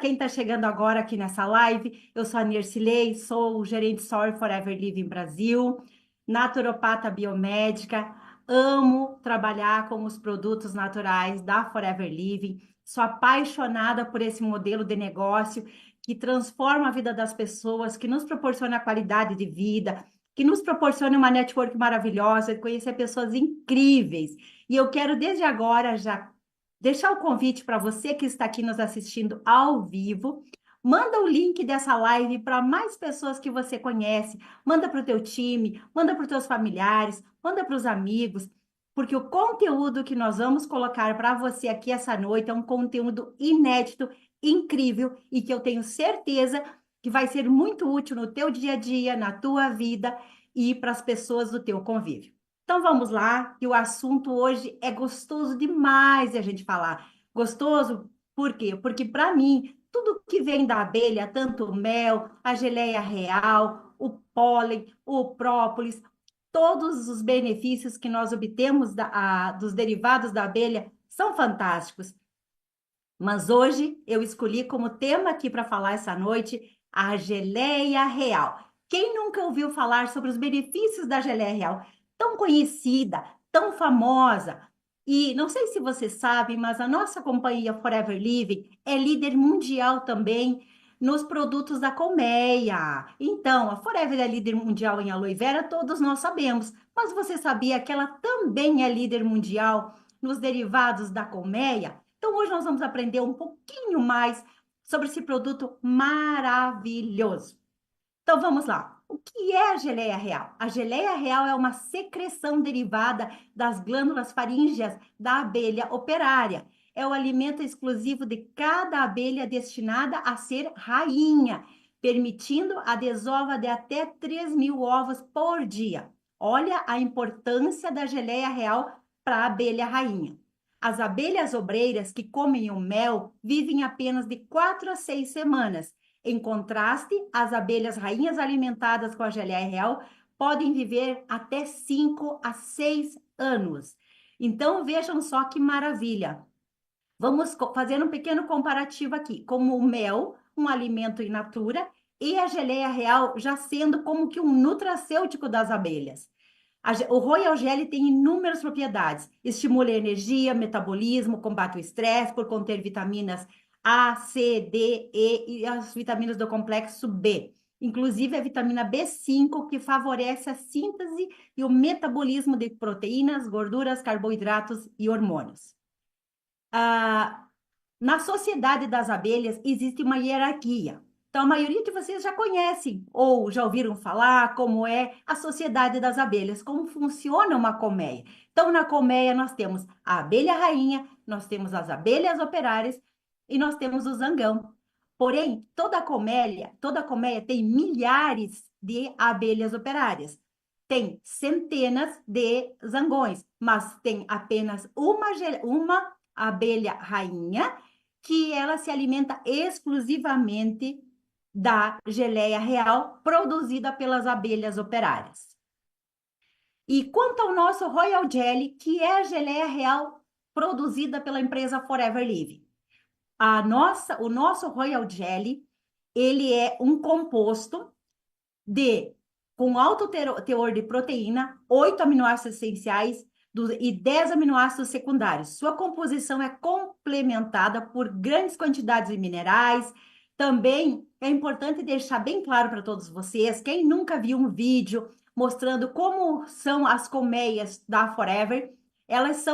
quem está chegando agora aqui nessa live. Eu sou a Nercilei, sou gerente Soil Forever Living Brasil, naturopata biomédica, amo trabalhar com os produtos naturais da Forever Living, sou apaixonada por esse modelo de negócio que transforma a vida das pessoas, que nos proporciona qualidade de vida, que nos proporciona uma network maravilhosa, de conhecer pessoas incríveis. E eu quero desde agora já deixar o convite para você que está aqui nos assistindo ao vivo. Manda o link dessa live para mais pessoas que você conhece. Manda para o teu time, manda para os teus familiares, manda para os amigos, porque o conteúdo que nós vamos colocar para você aqui essa noite é um conteúdo inédito, incrível e que eu tenho certeza que vai ser muito útil no teu dia a dia, na tua vida e para as pessoas do teu convívio. Então vamos lá, que o assunto hoje é gostoso demais de a gente falar. Gostoso, por quê? Porque para mim, tudo que vem da abelha, tanto o mel, a geleia real, o pólen, o própolis, todos os benefícios que nós obtemos dos derivados da abelha são fantásticos. Mas hoje eu escolhi como tema aqui para falar essa noite a geleia real. Quem nunca ouviu falar sobre os benefícios da geleia real? Tão conhecida, tão famosa. E não sei se você sabe, mas a nossa companhia Forever Living é líder mundial também nos produtos da colmeia. Então, a Forever é líder mundial em aloe vera, todos nós sabemos. Mas você sabia que ela também é líder mundial nos derivados da colmeia? Então, hoje nós vamos aprender um pouquinho mais sobre esse produto maravilhoso. Então, vamos lá. O que é a geleia real? A geleia real é uma secreção derivada das glândulas faríngeas da abelha operária. É o alimento exclusivo de cada abelha destinada a ser rainha, permitindo a desova de até 3.000 ovos por dia. Olha a importância da geleia real para a abelha rainha. As abelhas obreiras que comem o mel vivem apenas de 4 a 6 semanas. Em contraste, as abelhas rainhas alimentadas com a geleia real podem viver até 5 a 6 anos. Então, vejam só que maravilha. Vamos fazer um pequeno comparativo aqui, como o mel, um alimento in natura, e a geleia real já sendo como que um nutracêutico das abelhas. O Royal Jelly tem inúmeras propriedades. Estimula a energia, metabolismo, combate o estresse por conter vitaminas A, C, D, E e as vitaminas do complexo B. Inclusive a vitamina B5, que favorece a síntese e o metabolismo de proteínas, gorduras, carboidratos e hormônios. Na sociedade das abelhas existe uma hierarquia. Então, a maioria de vocês já conhecem ou já ouviram falar como é a sociedade das abelhas, como funciona uma colmeia. Então, na colmeia nós temos a abelha rainha, nós temos as abelhas operárias e nós temos o zangão. Porém, toda colmeia tem milhares de abelhas operárias. Tem centenas de zangões, mas tem apenas uma abelha rainha que ela se alimenta exclusivamente da geleia real produzida pelas abelhas operárias. E quanto ao nosso Royal Jelly, que é a geleia real produzida pela empresa Forever Living. O nosso Royal Jelly, ele é um composto com alto teor de proteína, 8 aminoácidos essenciais, e 10 aminoácidos secundários. Sua composição é complementada por grandes quantidades de minerais. Também é importante deixar bem claro para todos vocês, quem nunca viu um vídeo mostrando como são as colmeias da Forever, elas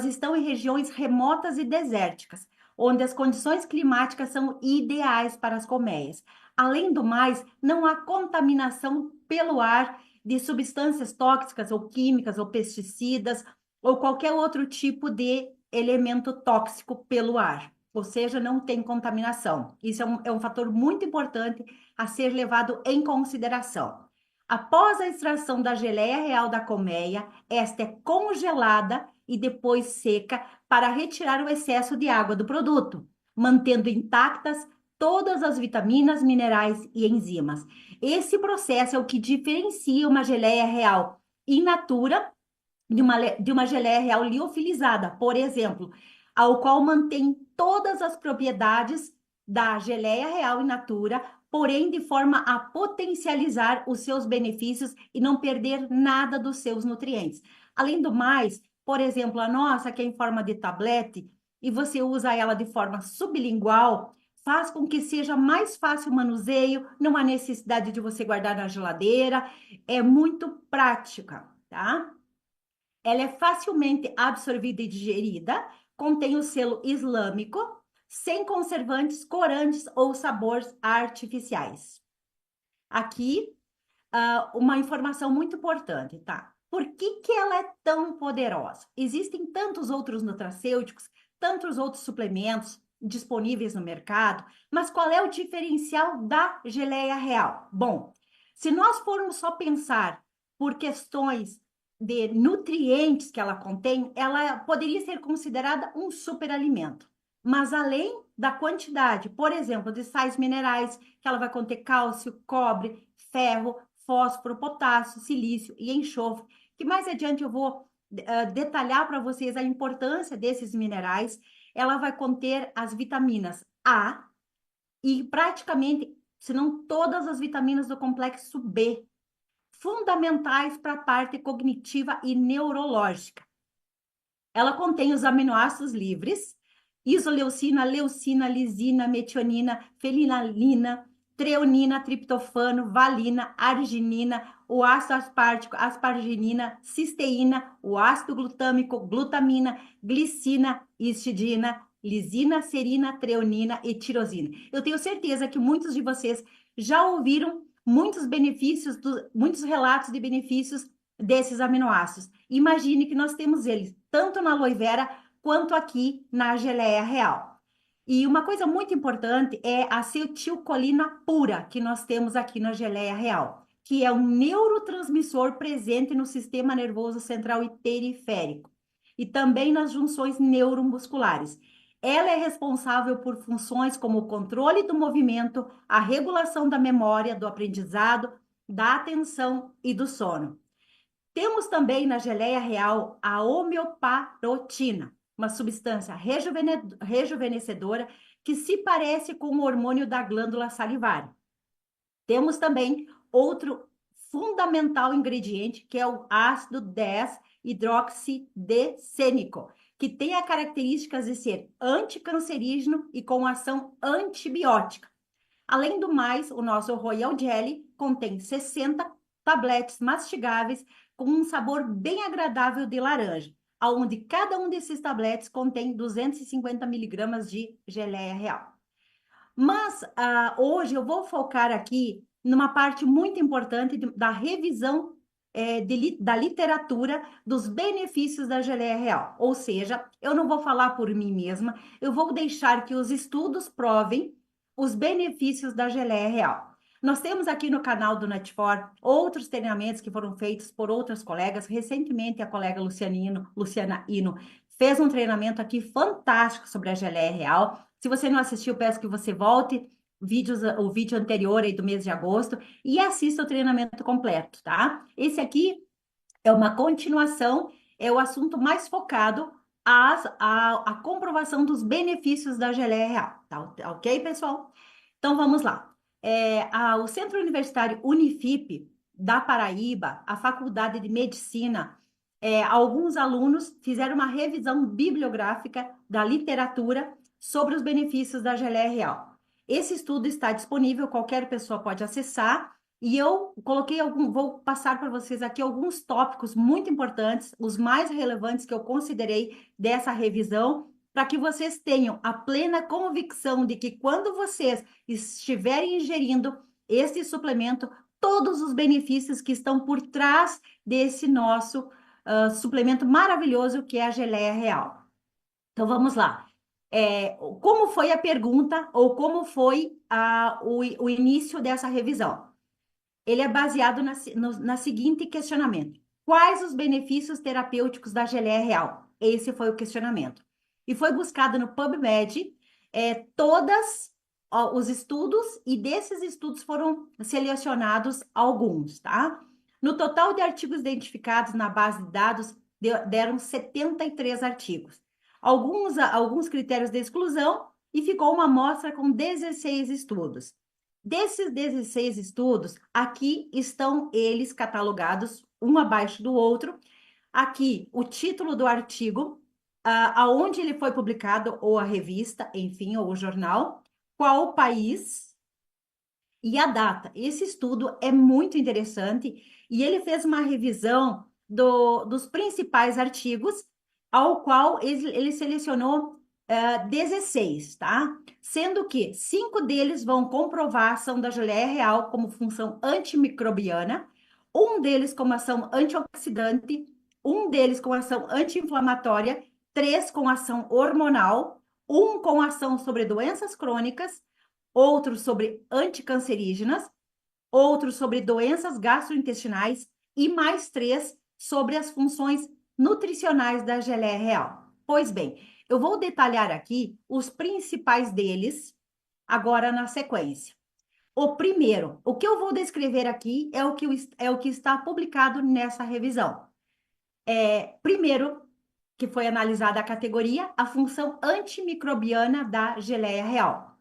estão em regiões remotas e desérticas, onde as condições climáticas são ideais para as colmeias. Além do mais, não há contaminação pelo ar de substâncias tóxicas ou químicas ou pesticidas ou qualquer outro tipo de elemento tóxico pelo ar. Ou seja, não tem contaminação. Isso é um fator muito importante a ser levado em consideração. Após a extração da geleia real da colmeia, esta é congelada e depois seca para retirar o excesso de água do produto, mantendo intactas todas as vitaminas, minerais e enzimas. Esse processo é o que diferencia uma geleia real in natura de uma geleia real liofilizada, por exemplo, ao qual mantém todas as propriedades da geleia real in natura, porém de forma a potencializar os seus benefícios e não perder nada dos seus nutrientes. Além do mais, por exemplo, a nossa, que é em forma de tablete, e você usa ela de forma sublingual, faz com que seja mais fácil o manuseio, não há necessidade de você guardar na geladeira, é muito prática, tá? Ela é facilmente absorvida e digerida, contém o selo islâmico, sem conservantes, corantes ou sabores artificiais. Aqui, uma informação muito importante, tá? Por que que ela é tão poderosa? Existem tantos outros nutracêuticos, tantos outros suplementos disponíveis no mercado, mas qual é o diferencial da geleia real? Bom, se nós formos só pensar por questões de nutrientes que ela contém, ela poderia ser considerada um superalimento. Mas além da quantidade, por exemplo, de sais minerais, que ela vai conter cálcio, cobre, ferro, fósforo, potássio, silício e enxofre, que mais adiante eu vou detalhar para vocês a importância desses minerais. Ela vai conter as vitaminas A e praticamente, se não todas as vitaminas do complexo B, fundamentais para a parte cognitiva e neurológica. Ela contém os aminoácidos livres, isoleucina, leucina, lisina, metionina, felinalina, treonina, triptofano, valina, arginina, o ácido aspartico, asparginina, cisteína, o ácido glutâmico, glutamina, glicina, histidina, lisina, serina, treonina e tirosina. Eu tenho certeza que muitos de vocês já ouviram muitos benefícios, muitos relatos de benefícios desses aminoácidos. Imagine que nós temos eles tanto na aloe vera quanto aqui na geleia real. E uma coisa muito importante é a acetilcolina pura que nós temos aqui na geleia real, que é um neurotransmissor presente no sistema nervoso central e periférico e também nas junções neuromusculares. Ela é responsável por funções como o controle do movimento, a regulação da memória, do aprendizado, da atenção e do sono. Temos também na geleia real a homeoparotina, uma substância rejuvenescedora que se parece com o hormônio da glândula salivar. Temos também outro fundamental ingrediente, que é o ácido 10-hidroxidecênico, que tem as características de ser anticancerígeno e com ação antibiótica. Além do mais, o nosso Royal Jelly contém 60 tabletes mastigáveis com um sabor bem agradável de laranja, onde cada um desses tabletes contém 250 miligramas de geleia real. Mas hoje eu vou focar aqui numa parte muito importante da revisão da literatura dos benefícios da geleia real. Ou seja, eu não vou falar por mim mesma, eu vou deixar que os estudos provem os benefícios da geleia real. Nós temos aqui no canal do Netfor outros treinamentos que foram feitos por outras colegas. Recentemente, a colega Luciana Ino fez um treinamento aqui fantástico sobre a geleia real. Se você não assistiu, peço que você volte o vídeo anterior aí do mês de agosto e assista o treinamento completo, tá? Esse aqui é uma continuação, é o assunto mais focado à comprovação dos benefícios da geleia real, tá ok, pessoal? Então vamos lá. O Centro Universitário Unifip da Paraíba, a Faculdade de Medicina, alguns alunos fizeram uma revisão bibliográfica da literatura sobre os benefícios da geleia real. Esse estudo está disponível, qualquer pessoa pode acessar, e eu vou passar para vocês aqui alguns tópicos muito importantes, os mais relevantes que eu considerei dessa revisão, para que vocês tenham a plena convicção de que quando vocês estiverem ingerindo esse suplemento, todos os benefícios que estão por trás desse nosso suplemento maravilhoso que é a geleia real. Então vamos lá. Como foi a pergunta ou como foi o início dessa revisão? Ele é baseado na seguinte questionamento: quais os benefícios terapêuticos da geleia real? Esse foi o questionamento. E foi buscado no PubMed todos os estudos, e desses estudos foram selecionados alguns, tá? No total de artigos identificados na base de dados, deram 73 artigos. Alguns critérios de exclusão e ficou uma amostra com 16 estudos. Desses 16 estudos, aqui estão eles catalogados, um abaixo do outro. Aqui, o título do artigo, aonde ele foi publicado, ou a revista, enfim, ou o jornal, qual o país e a data. Esse estudo é muito interessante e ele fez uma revisão dos principais artigos, ao qual ele selecionou 16, tá? Sendo que 5 deles vão comprovar a ação da geleia real como função antimicrobiana, um deles como ação antioxidante, um deles com ação anti-inflamatória, 3 com ação hormonal, um com ação sobre doenças crônicas, outro sobre anticancerígenas, outro sobre doenças gastrointestinais e mais 3 sobre as funções nutricionais da geleia real. Pois bem, eu vou detalhar aqui os principais deles agora na sequência. O primeiro, o que eu vou descrever aqui é o que está publicado nessa revisão. Primeiro, que foi analisada a categoria, a função antimicrobiana da geleia real.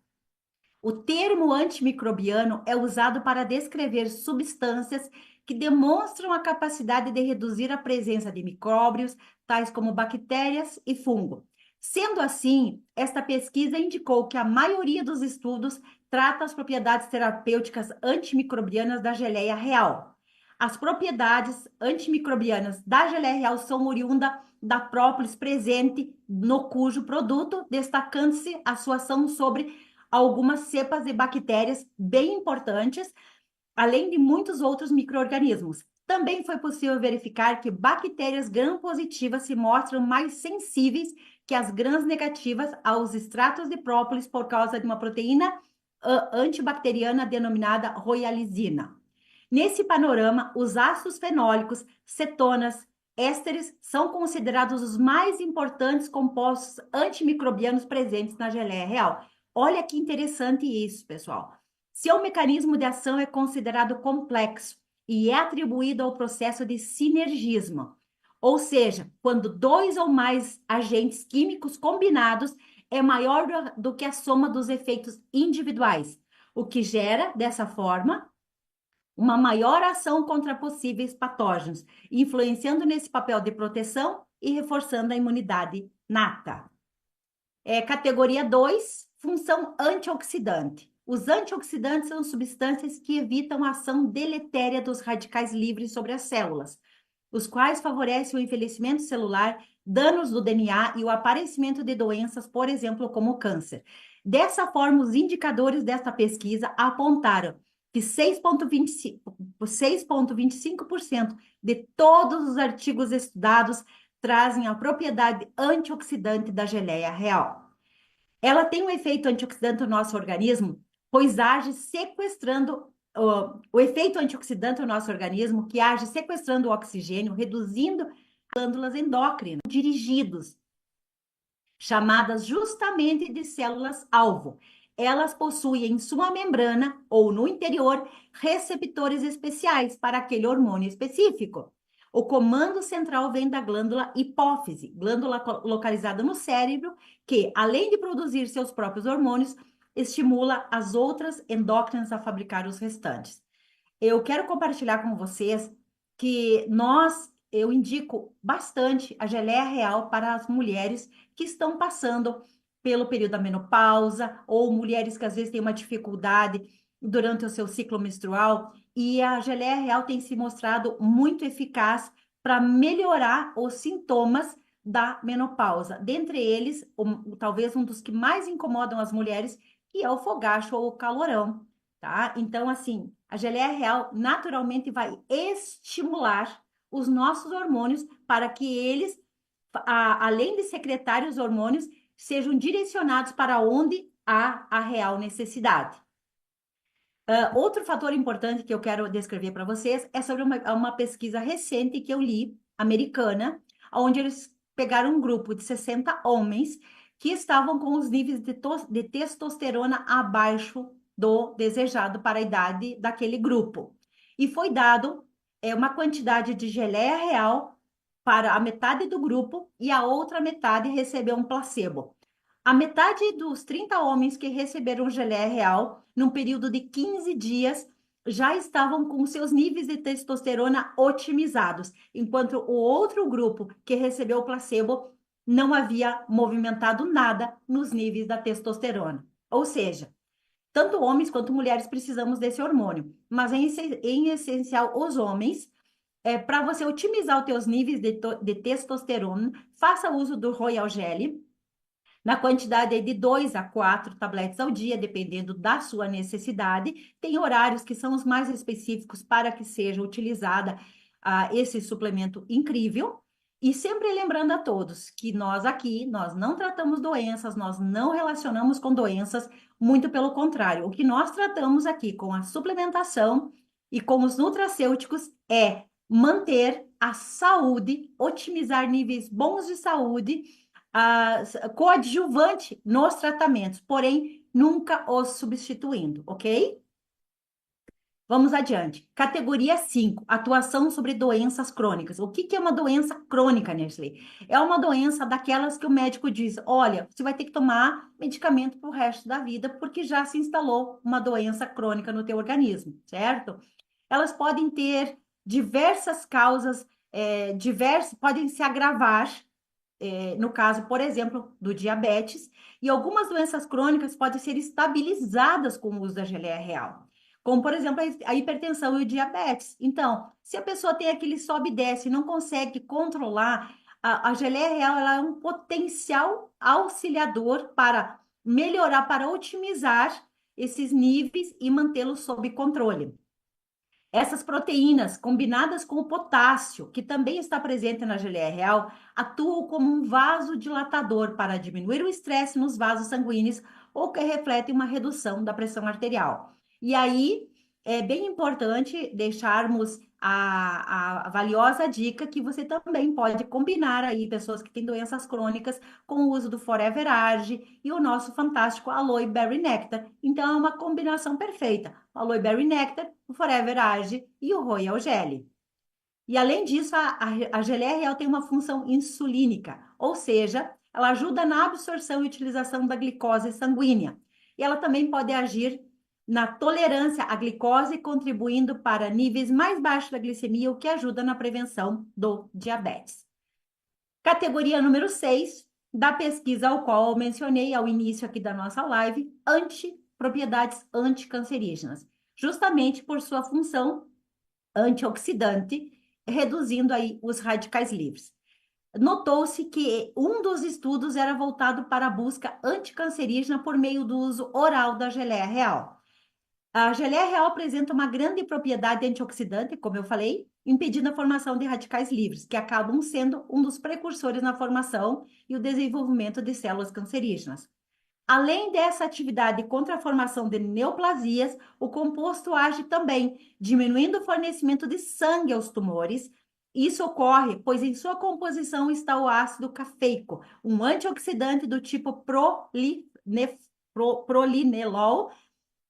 O termo antimicrobiano é usado para descrever substâncias que demonstram a capacidade de reduzir a presença de micróbios, tais como bactérias e fungo. Sendo assim, esta pesquisa indicou que a maioria dos estudos trata as propriedades terapêuticas antimicrobianas da geleia real. As propriedades antimicrobianas da geleia real são oriundas da própolis presente no cujo produto, destacando-se a sua ação sobre algumas cepas de bactérias bem importantes, além de muitos outros micro-organismos. Também foi possível verificar que bactérias gram-positivas se mostram mais sensíveis que as gram-negativas aos extratos de própolis por causa de uma proteína antibacteriana denominada royalizina. Nesse panorama, os ácidos fenólicos, cetonas, ésteres são considerados os mais importantes compostos antimicrobianos presentes na geleia real. Olha que interessante isso, pessoal. Seu mecanismo de ação é considerado complexo e é atribuído ao processo de sinergismo, ou seja, quando 2 ou mais agentes químicos combinados é maior do que a soma dos efeitos individuais, o que gera, dessa forma, uma maior ação contra possíveis patógenos, influenciando nesse papel de proteção e reforçando a imunidade nata. Categoria 2, função antioxidante. Os antioxidantes são substâncias que evitam a ação deletéria dos radicais livres sobre as células, os quais favorecem o envelhecimento celular, danos do DNA e o aparecimento de doenças, por exemplo, como o câncer. Dessa forma, os indicadores desta pesquisa apontaram que 6,25% de todos os artigos estudados trazem a propriedade antioxidante da geleia real. Ela tem um efeito antioxidante no nosso organismo, pois age sequestrando o efeito antioxidante no nosso organismo, que age sequestrando o oxigênio, reduzindo glândulas endócrinas, dirigidos, chamadas justamente de células-alvo. Elas possuem em sua membrana ou no interior receptores especiais para aquele hormônio específico. O comando central vem da glândula hipófise, glândula localizada no cérebro, que, além de produzir seus próprios hormônios, estimula as outras endócrinas a fabricar os restantes. Eu quero compartilhar com vocês que eu indico bastante a geleia real para as mulheres que estão passando pelo período da menopausa ou mulheres que às vezes têm uma dificuldade durante o seu ciclo menstrual, e a geleia real tem se mostrado muito eficaz para melhorar os sintomas da menopausa. Dentre eles, talvez um dos que mais incomodam as mulheres, que é o fogacho ou o calorão, tá? Então, assim, a geleia real naturalmente vai estimular os nossos hormônios para que eles, além de secretarem os hormônios, sejam direcionados para onde há a real necessidade. Outro fator importante que eu quero descrever para vocês é sobre uma pesquisa recente que eu li, americana, onde eles pegaram um grupo de 60 homens que estavam com os níveis de testosterona abaixo do desejado para a idade daquele grupo. E foi dado uma quantidade de geleia real para a metade do grupo e a outra metade recebeu um placebo. A metade dos 30 homens que receberam geleia real, num período de 15 dias, já estavam com seus níveis de testosterona otimizados, enquanto o outro grupo que recebeu o placebo não havia movimentado nada nos níveis da testosterona. Ou seja, tanto homens quanto mulheres precisamos desse hormônio, mas em essencial os homens, para você otimizar os teus níveis de testosterona, faça uso do Royal Jelly, na quantidade de 2 a 4 tabletes ao dia, dependendo da sua necessidade. Tem horários que são os mais específicos para que seja utilizada esse suplemento incrível. E sempre lembrando a todos que nós aqui, nós não tratamos doenças, nós não relacionamos com doenças, muito pelo contrário. O que nós tratamos aqui com a suplementação e com os nutracêuticos é manter a saúde, otimizar níveis bons de saúde, coadjuvante nos tratamentos, porém nunca os substituindo, ok? Vamos adiante. Categoria 5, atuação sobre doenças crônicas. O que é uma doença crônica, Nestlé? É uma doença daquelas que o médico diz: olha, você vai ter que tomar medicamento para o resto da vida, porque já se instalou uma doença crônica no teu organismo, certo? Elas podem ter diversas causas, podem se agravar, no caso, por exemplo, do diabetes, e algumas doenças crônicas podem ser estabilizadas com o uso da geleia real, como, por exemplo, a hipertensão e o diabetes. Então, se a pessoa tem aquele sobe e desce e não consegue controlar, a geleia real ela é um potencial auxiliador para melhorar, para otimizar esses níveis e mantê-los sob controle. Essas proteínas, combinadas com o potássio, que também está presente na geleia real, atuam como um vasodilatador para diminuir o estresse nos vasos sanguíneos, ou que refletem uma redução da pressão arterial. E aí é bem importante deixarmos a valiosa dica que você também pode combinar aí pessoas que têm doenças crônicas com o uso do Forever Age e o nosso fantástico Aloe Berry Nectar. Então é uma combinação perfeita. O Aloe Berry Nectar, o Forever Age e o Royal Jelly. E além disso, a geleia real tem uma função insulínica, ou seja, ela ajuda na absorção e utilização da glicose sanguínea. E ela também pode agir na tolerância à glicose, contribuindo para níveis mais baixos da glicemia, o que ajuda na prevenção do diabetes. Categoria número 6, da pesquisa ao qual eu mencionei ao início aqui da nossa live, propriedades anticancerígenas, justamente por sua função antioxidante, reduzindo aí os radicais livres. Notou-se que um dos estudos era voltado para a busca anticancerígena por meio do uso oral da geleia real. A geleia real apresenta uma grande propriedade antioxidante, como eu falei, impedindo a formação de radicais livres, que acabam sendo um dos precursores na formação e o desenvolvimento de células cancerígenas. Além dessa atividade contra a formação de neoplasias, o composto age também, diminuindo o fornecimento de sangue aos tumores. Isso ocorre, pois em sua composição está o ácido cafeico, um antioxidante do tipo prolinelol.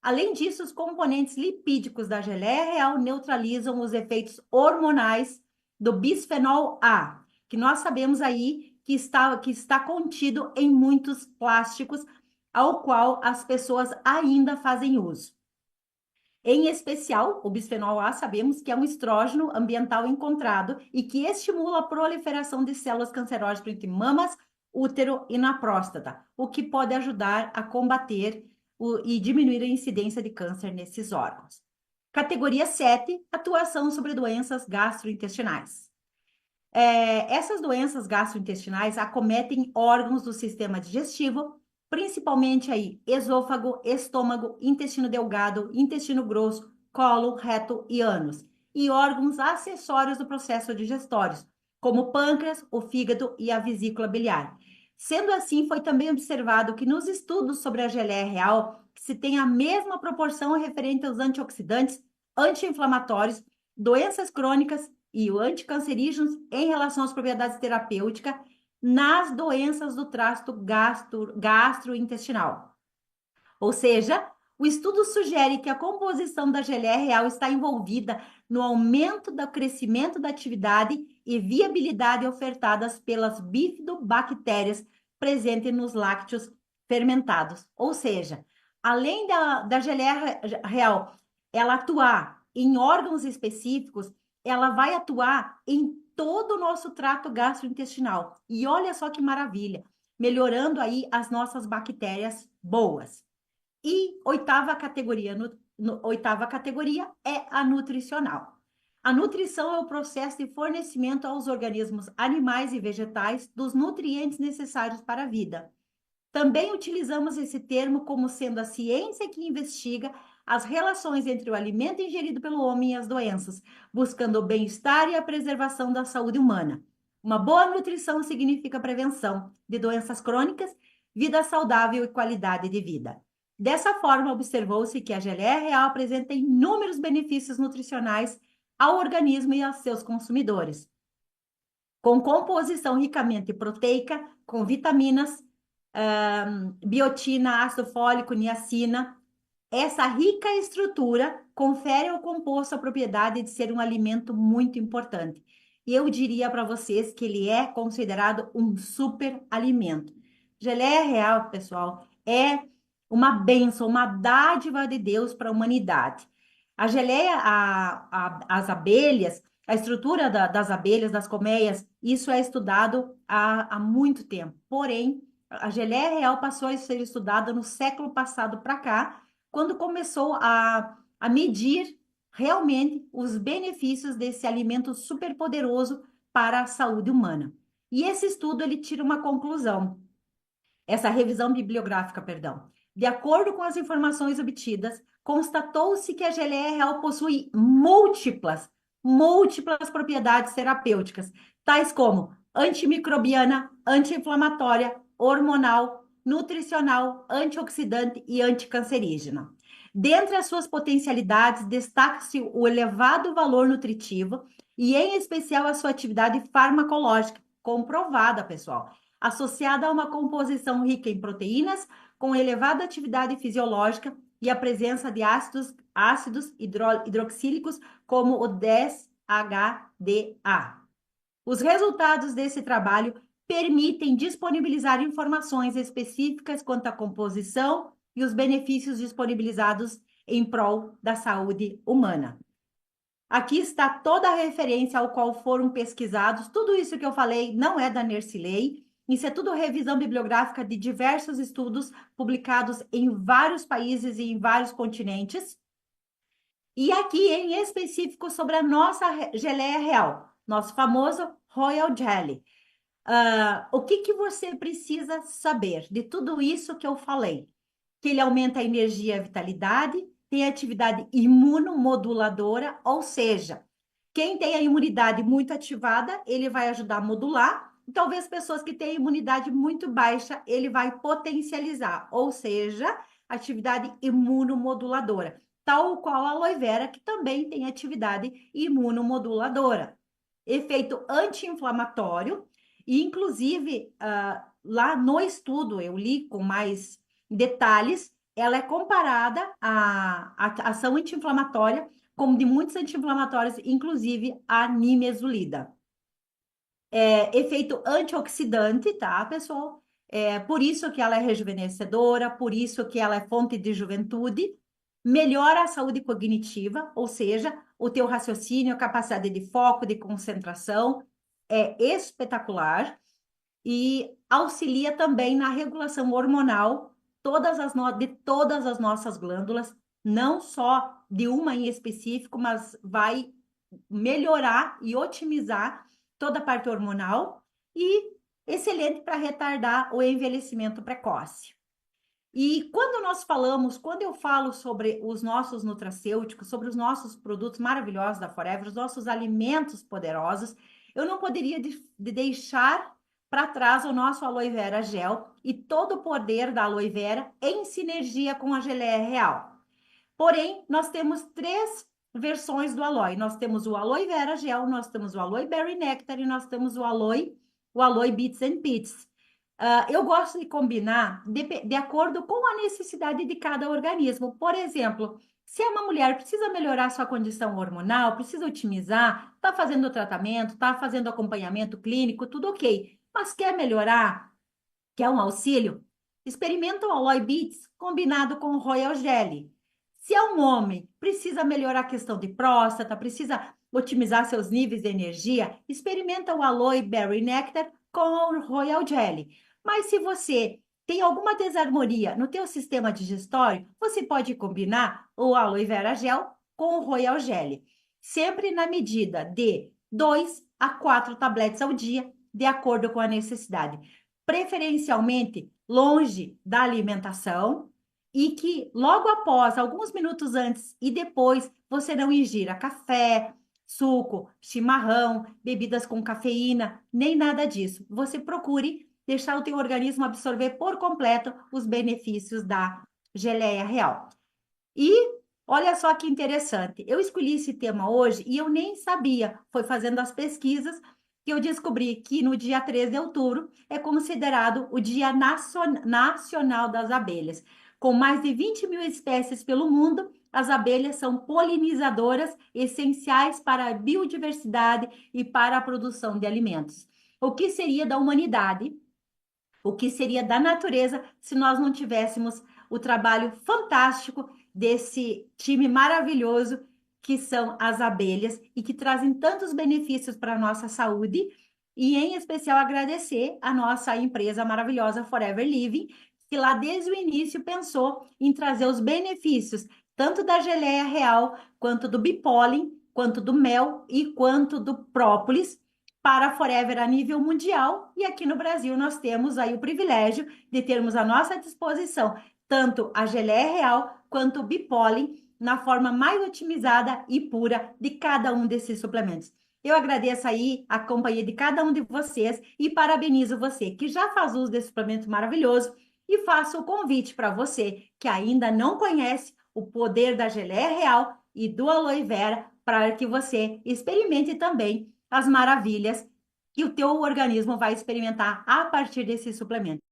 Além disso, os componentes lipídicos da geleia real neutralizam os efeitos hormonais do bisfenol A, que nós sabemos aí que está contido em muitos plásticos, ao qual as pessoas ainda fazem uso. Em especial, o bisfenol A sabemos que é um estrógeno ambiental encontrado e que estimula a proliferação de células cancerógenas entre mamas, útero e na próstata, o que pode ajudar a combater e diminuir a incidência de câncer nesses órgãos. Categoria 7, atuação sobre doenças gastrointestinais. Essas doenças gastrointestinais acometem órgãos do sistema digestivo, principalmente aí esôfago, estômago, intestino delgado, intestino grosso, colo, reto e ânus, e órgãos acessórios do processo digestório, como o pâncreas, o fígado e a vesícula biliar. Sendo assim, foi também observado que nos estudos sobre a geleia real, se tem a mesma proporção referente aos antioxidantes, anti-inflamatórios, doenças crônicas e anticancerígenos em relação às propriedades terapêuticas nas doenças do trato gastrointestinal. Ou seja, o estudo sugere que a composição da geleia real está envolvida no aumento do crescimento da atividade e viabilidade ofertadas pelas bifidobactérias presentes nos lácteos fermentados. Ou seja, além da geleia real, ela atuar em órgãos específicos, ela vai atuar em todo o nosso trato gastrointestinal. E olha só que maravilha, melhorando aí as nossas bactérias boas. E oitava categoria é a nutricional. A nutrição é o processo de fornecimento aos organismos animais e vegetais dos nutrientes necessários para a vida. Também utilizamos esse termo como sendo a ciência que investiga as relações entre o alimento ingerido pelo homem e as doenças, buscando o bem-estar e a preservação da saúde humana. Uma boa nutrição significa prevenção de doenças crônicas, vida saudável e qualidade de vida. Dessa forma, observou-se que a geleia real apresenta inúmeros benefícios nutricionais ao organismo e aos seus consumidores, com composição ricamente proteica, com vitaminas, biotina, ácido fólico, niacina. Essa rica estrutura confere ao composto a propriedade de ser um alimento muito importante. E eu diria para vocês que ele é considerado um super alimento. Geleia real, pessoal, é uma bênção, uma dádiva de Deus para a humanidade. A geleia, as abelhas, a estrutura das abelhas, das colmeias, isso é estudado há muito tempo. Porém, a geleia real passou a ser estudada no século passado para cá, quando começou a medir realmente os benefícios desse alimento superpoderoso para a saúde humana. E esse estudo ele tira uma conclusão, essa revisão bibliográfica, perdão. De acordo com as informações obtidas, constatou-se que a geleia real possui múltiplas propriedades terapêuticas, tais como antimicrobiana, anti-inflamatória, hormonal, nutricional, antioxidante e anticancerígena. Dentre as suas potencialidades, destaca-se o elevado valor nutritivo e, em especial, a sua atividade farmacológica, comprovada, pessoal, associada a uma composição rica em proteínas, com elevada atividade fisiológica e a presença de ácidos hidroxílicos, como o 10-HDA. Os resultados desse trabalho permitem disponibilizar informações específicas quanto à composição e os benefícios disponibilizados em prol da saúde humana. Aqui está toda a referência ao qual foram pesquisados. Tudo isso que eu falei não é da Nercilei. Isso é tudo revisão bibliográfica de diversos estudos publicados em vários países e em vários continentes. E aqui em específico sobre a nossa geleia real, nosso famoso Royal Jelly. O que você precisa saber de tudo isso que eu falei? Que ele aumenta a energia e a vitalidade, tem atividade imunomoduladora, ou seja, quem tem a imunidade muito ativada, ele vai ajudar a modular, e talvez pessoas que têm a imunidade muito baixa, ele vai potencializar, ou seja, atividade imunomoduladora, tal qual a aloe vera, que também tem atividade imunomoduladora. Efeito anti-inflamatório, e inclusive lá no estudo, eu li com mais detalhes, ela é comparada à ação anti-inflamatória, como de muitos anti-inflamatórios, inclusive a nimesulida. Efeito antioxidante, tá, pessoal? Por isso que ela é rejuvenescedora, por isso que ela é fonte de juventude, melhora a saúde cognitiva, ou seja, o teu raciocínio, a capacidade de foco, de concentração, é espetacular e auxilia também na regulação hormonal de todas as nossas glândulas, não só de uma em específico, mas vai melhorar e otimizar toda a parte hormonal e excelente para retardar o envelhecimento precoce. E quando eu falo sobre os nossos nutracêuticos, sobre os nossos produtos maravilhosos da Forever, os nossos alimentos poderosos, eu não poderia de deixar para trás o nosso aloe vera gel e todo o poder da aloe vera em sinergia com a geleia real. Porém, nós temos três versões do aloe. Nós temos o aloe vera gel, nós temos o aloe berry nectar e nós temos o aloe bits and pits. Eu gosto de combinar de acordo com a necessidade de cada organismo. Por exemplo, se é uma mulher precisa melhorar sua condição hormonal, precisa otimizar, está fazendo tratamento, está fazendo acompanhamento clínico, tudo ok. Mas quer melhorar, quer um auxílio? Experimenta o Aloe Beats combinado com o Royal Jelly. Se é um homem, precisa melhorar a questão de próstata, precisa otimizar seus níveis de energia, experimenta o Aloe Berry Nectar com o Royal Jelly. Mas se você tem alguma desarmonia no teu sistema digestório, você pode combinar o Aloe Vera Gel com o Royal Jelly. Sempre na medida de 2 a 4 tabletes ao dia, de acordo com a necessidade. Preferencialmente longe da alimentação e que logo após, alguns minutos antes e depois, você não ingira café, suco, chimarrão, bebidas com cafeína, nem nada disso. Você procure deixar o teu organismo absorver por completo os benefícios da geleia real. E olha só que interessante, eu escolhi esse tema hoje e eu nem sabia, foi fazendo as pesquisas que eu descobri que no dia 13 de outubro é considerado o Dia Nacional das Abelhas. Com mais de 20 mil espécies pelo mundo, as abelhas são polinizadoras essenciais para a biodiversidade e para a produção de alimentos. O que seria da humanidade? O que seria da natureza se nós não tivéssemos o trabalho fantástico desse time maravilhoso que são as abelhas e que trazem tantos benefícios para a nossa saúde, e em especial agradecer a nossa empresa maravilhosa Forever Living, que lá desde o início pensou em trazer os benefícios tanto da geleia real, quanto do bipólen, quanto do mel e quanto do própolis para a Forever a nível mundial, e aqui no Brasil nós temos aí o privilégio de termos à nossa disposição tanto a geleia real quanto o bipólen na forma mais otimizada e pura de cada um desses suplementos. Eu agradeço aí a companhia de cada um de vocês e parabenizo você que já faz uso desse suplemento maravilhoso e faço o convite para você que ainda não conhece o poder da geleia real e do aloe vera para que você experimente também as maravilhas que o teu organismo vai experimentar a partir desse suplemento.